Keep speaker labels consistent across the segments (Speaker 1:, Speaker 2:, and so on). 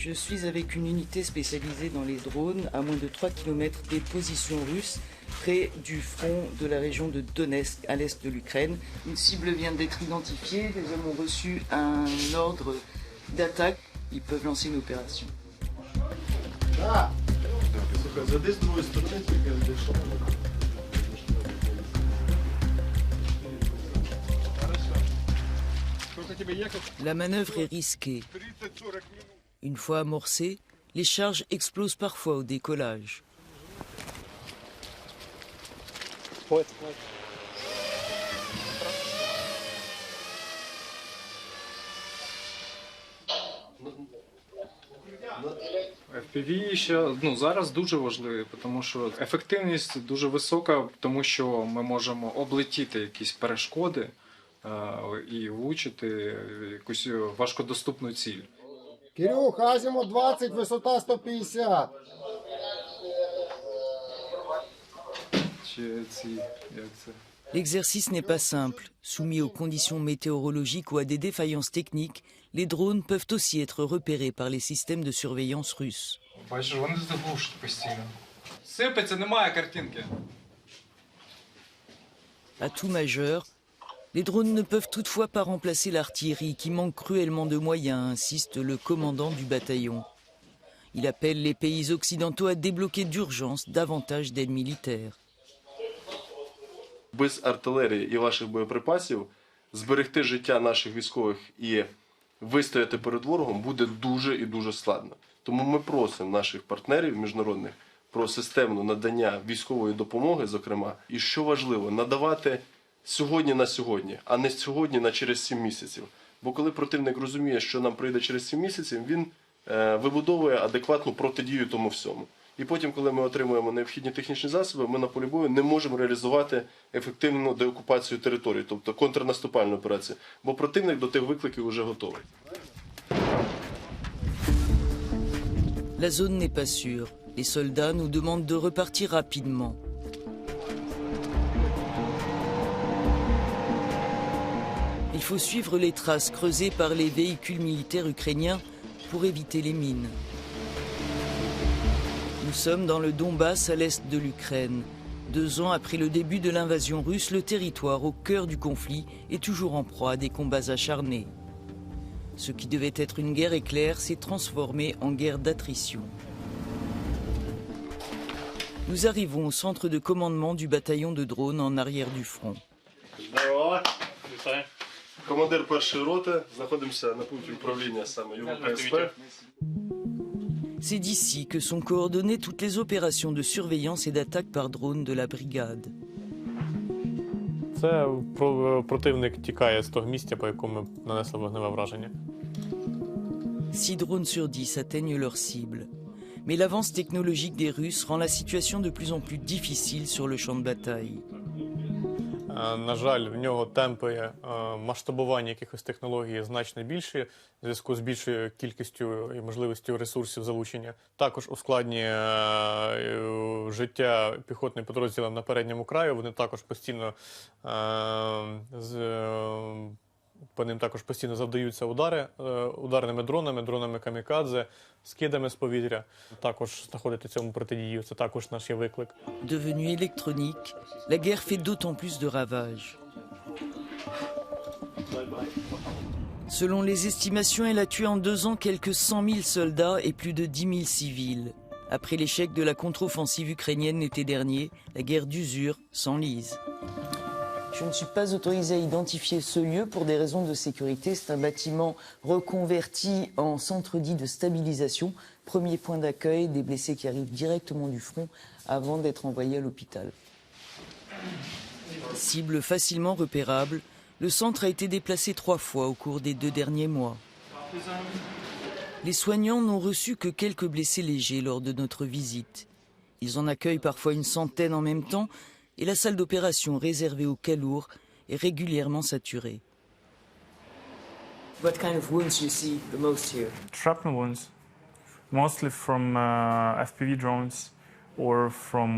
Speaker 1: Je suis avec une unité spécialisée dans les drones à moins de 3 km des positions russes, près du front de la région de Donetsk, à l'est de l'Ukraine. Une cible vient d'être identifiée, les hommes ont reçu un ordre d'attaque. Ils peuvent lancer une opération. La manœuvre est risquée. Une fois amorcée, les charges explosent parfois au décollage.
Speaker 2: FPV ще зараз дуже важливі, тому що ефективність дуже висока, тому що ми можемо облетіти якісь перешкоди і влучити якусь важкодоступну ціль.
Speaker 3: Кирюх, азимут 20, висота 150.
Speaker 1: L'exercice n'est pas simple. Soumis aux conditions météorologiques ou à des défaillances techniques, les drones peuvent aussi être repérés par les systèmes de surveillance russes. À tout majeur, les drones ne peuvent toutefois pas remplacer l'artillerie qui manque cruellement de moyens, insiste le commandant du bataillon. Il appelle les pays occidentaux à débloquer d'urgence davantage d'aide militaire.
Speaker 4: Без артилерії і ваших боєприпасів зберегти життя наших військових і вистояти перед ворогом буде дуже і дуже складно. Тому ми просимо наших партнерів міжнародних про системне надання військової допомоги, зокрема, і що важливо, надавати сьогодні на сьогодні, а не сьогодні на через 7 місяців. Бо коли противник розуміє, що нам прийде через 7 місяців, він вибудовує адекватну протидію тому всьому. І потім, коли ми отримуємо необхідні технічні засоби, ми на полі бою не можемо реалізувати ефективну деокупацію території, тобто контрнаступальну операцію, бо противник до тих викликів вже готовий.
Speaker 1: La zone n'est pas sûre. Les soldats nous demandent de repartir rapidement. Il faut suivre les traces creusées par les véhicules militaires ukrainiens pour éviter les mines. Nous sommes dans le Donbass, à l'est de l'Ukraine. 2 ans après le début de l'invasion russe, le territoire au cœur du conflit est toujours en proie à des combats acharnés. Ce qui devait être une guerre éclair s'est transformé en guerre d'attrition. Nous arrivons au centre de commandement du bataillon de drones en arrière du front.
Speaker 4: Командир першої роти, знаходимося на пункті управління саме його ПСП.
Speaker 1: C'est d'ici que sont coordonnées toutes les opérations de surveillance et d'attaque par drone de la brigade.
Speaker 5: Це противник тікає з того місця, по якому нанесли вогневе враження.
Speaker 1: 6 drones sur 10 atteignent leur cible. Mais l'avance technologique des Russes rend la situation de plus en plus difficile sur le champ de bataille.
Speaker 5: На жаль, в нього темпи масштабування якихось технологій значно більші в зв'язку з більшою кількістю і можливістю ресурсів залучення. Також ускладнює життя піхотним підрозділам на передньому краю. Вони також постійно по ним також постійно завдаються удари ударними дронами, дронами камікадзе, скидами з повітря. Також знаходити цьому протидію, це також наш є виклик.
Speaker 1: Devenue électronique, la guerre fait d'autant plus de ravages. Selon les estimations, elle a tué en 2 ans quelques 100 000 soldats et plus de 10 000 civils. Après l'échec de la contre-offensive ukrainienne l'été dernier, la guerre d'usure s'enlise. Je ne suis pas autorisé à identifier ce lieu pour des raisons de sécurité. C'est un bâtiment reconverti en centre dit de stabilisation. Premier point d'accueil des blessés qui arrivent directement du front avant d'être envoyés à l'hôpital. Cible facilement repérable, le centre a été déplacé 3 fois au cours des 2 derniers mois. Les soignants n'ont reçu que quelques blessés légers lors de notre visite. Ils en accueillent parfois une centaine en même temps, et la salle d'opération réservée aux cas lourds est régulièrement saturée. What kind of wounds you see the most here?
Speaker 6: Shrapnel wounds, mostly from FPV drones or from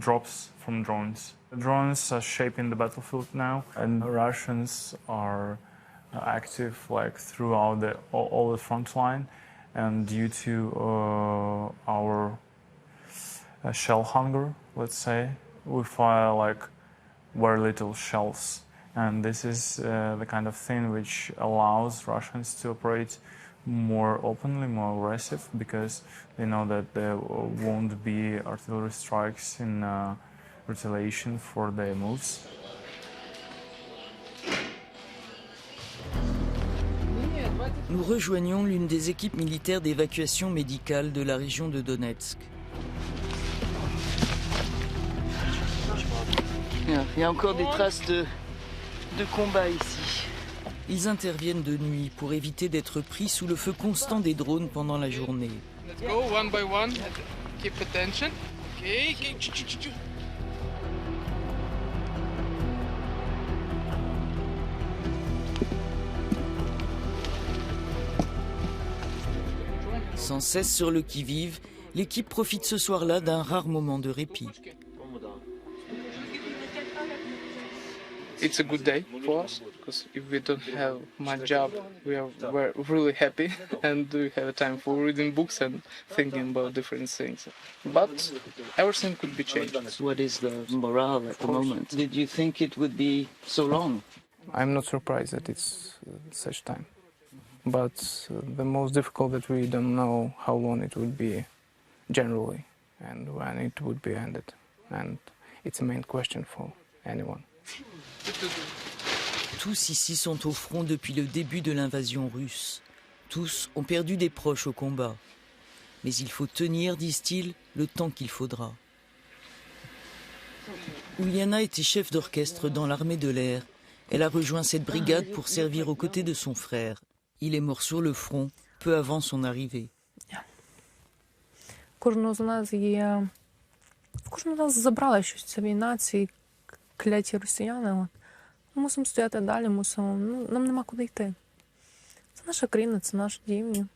Speaker 6: drops from drones. The drones are shaping the battlefield now, and the Russians are active like throughout all the front line, and due to our shell hunger, let's say, we fire like very little shells, and this is the kind of thing which allows Russians to operate more openly, more aggressive, because they know that there won't be artillery strikes in retaliation for their moves.
Speaker 1: Nous rejoignons l'une des équipes militaires d'évacuation médicale de la région de Donetsk. Il y a encore des traces de combat ici. Ils interviennent de nuit pour éviter d'être pris sous le feu constant des drones pendant la journée.
Speaker 7: Let's go one by one. Keep attention. Okay.
Speaker 1: Sans cesse sur le qui-vive, l'équipe profite ce soir-là d'un rare moment de répit.
Speaker 7: It's a good day for us because if we don't have my job, we're really happy and we have time for reading books and thinking about different things. But everything could be changed.
Speaker 1: What is the morale at the moment? Did you think it would be so long?
Speaker 7: I'm not surprised that it's such time. But the most difficult that we don't know how long it would be generally and when it would be ended. And it's a main question for anyone.
Speaker 1: Tous ici sont au front depuis le début de l'invasion russe. Tous ont perdu des proches au combat. Mais il faut tenir, disent-ils, le temps qu'il faudra. Uliana était chef d'orchestre dans l'armée de l'air. Elle a rejoint cette brigade pour servir aux côtés de son frère. Il est mort sur le front peu avant son arrivée.
Speaker 8: Кожного з нас є... Кожного з нас забрала щось ця війна, ці кляті росіяни. Ми мусимо стояти далі, нам нема куди йти. Це наша країна, це наш дім.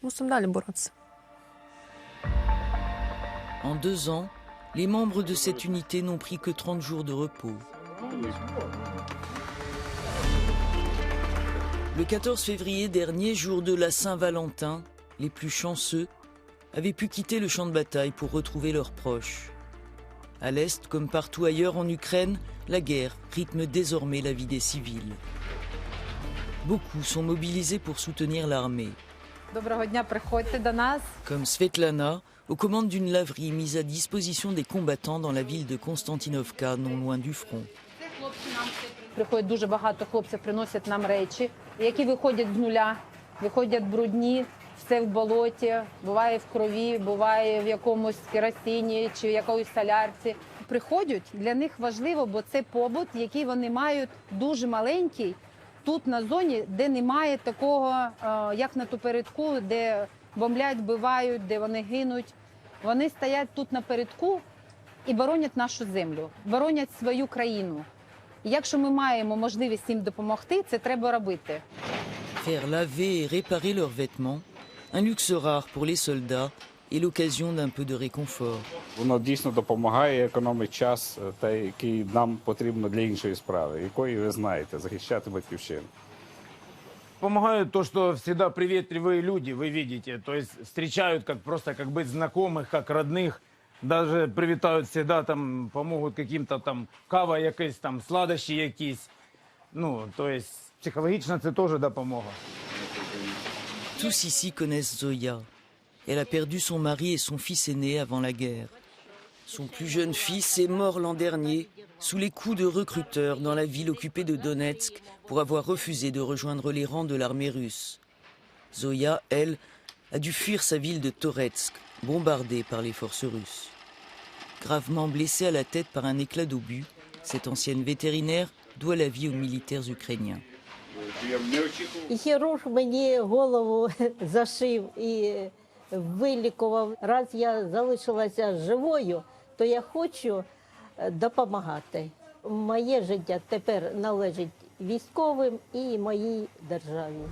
Speaker 8: Мусимо далі боротися.
Speaker 1: En 2 ans, les membres de cette unité n'ont pris que 30 jours de repos. Le 14 février dernier, jour de la Saint-Valentin, les plus chanceux avaient pu quitter le champ de bataille pour retrouver leurs proches. À l'Est, comme partout ailleurs en Ukraine, la guerre rythme désormais la vie des civils. Beaucoup sont mobilisés pour soutenir l'armée. Comme Svetlana, aux commandes d'une laverie mise à disposition des combattants dans la ville de Konstantinovka, non loin du front.
Speaker 9: Приходить дуже багато хлопців, приносять нам речі, які виходять з нуля, виходять брудні, все в болоті, буває в крові, буває в якомусь керосині чи в якоїсь солярці. Приходять, для них важливо, бо це побут, який вони мають дуже маленький, тут на зоні, де немає такого, як на передку, де бомблять, вбивають, де вони гинуть. Вони стоять тут на передку і боронять нашу землю, боронять свою країну. Якщо ми маємо можливість їм допомогти, це треба робити.
Speaker 1: Faire laver et réparer leurs vêtements, un luxe rare pour les soldats et l'occasion d'un peu de réconfort.
Speaker 10: Воно дійсно допомагає, економить час, який нам потрібно для іншої справи, якої ви знаєте, захищати батьківщину.
Speaker 11: Помогают то, что всегда приветливые люди, вы видите, то есть встречают как просто как быть знакомых, как родных. Даже привітають всегда, там, помогут каким-то там кава якась, там, сладощі якісь. Ну, то есть, психологично це теж допомога.
Speaker 1: Tous ici connaissent Zoya. Elle a perdu son mari et son fils aîné avant la guerre. Son plus jeune fils est mort l'an dernier sous les coups de recruteurs dans la ville occupée de Donetsk pour avoir refusé de rejoindre les rangs de l'armée russe. Zoya, elle, a dû fuir sa ville de Toretsk, bombardée par les forces russes. Gravement blessée à la tête par un éclat d'obus, cette ancienne vétérinaire doit la vie aux militaires ukrainiens.
Speaker 12: Хірург мені голову зашив і вилікував. Раз я залишилася живою, то я хочу допомагати. Моє життя тепер належить військовим і моїй державі.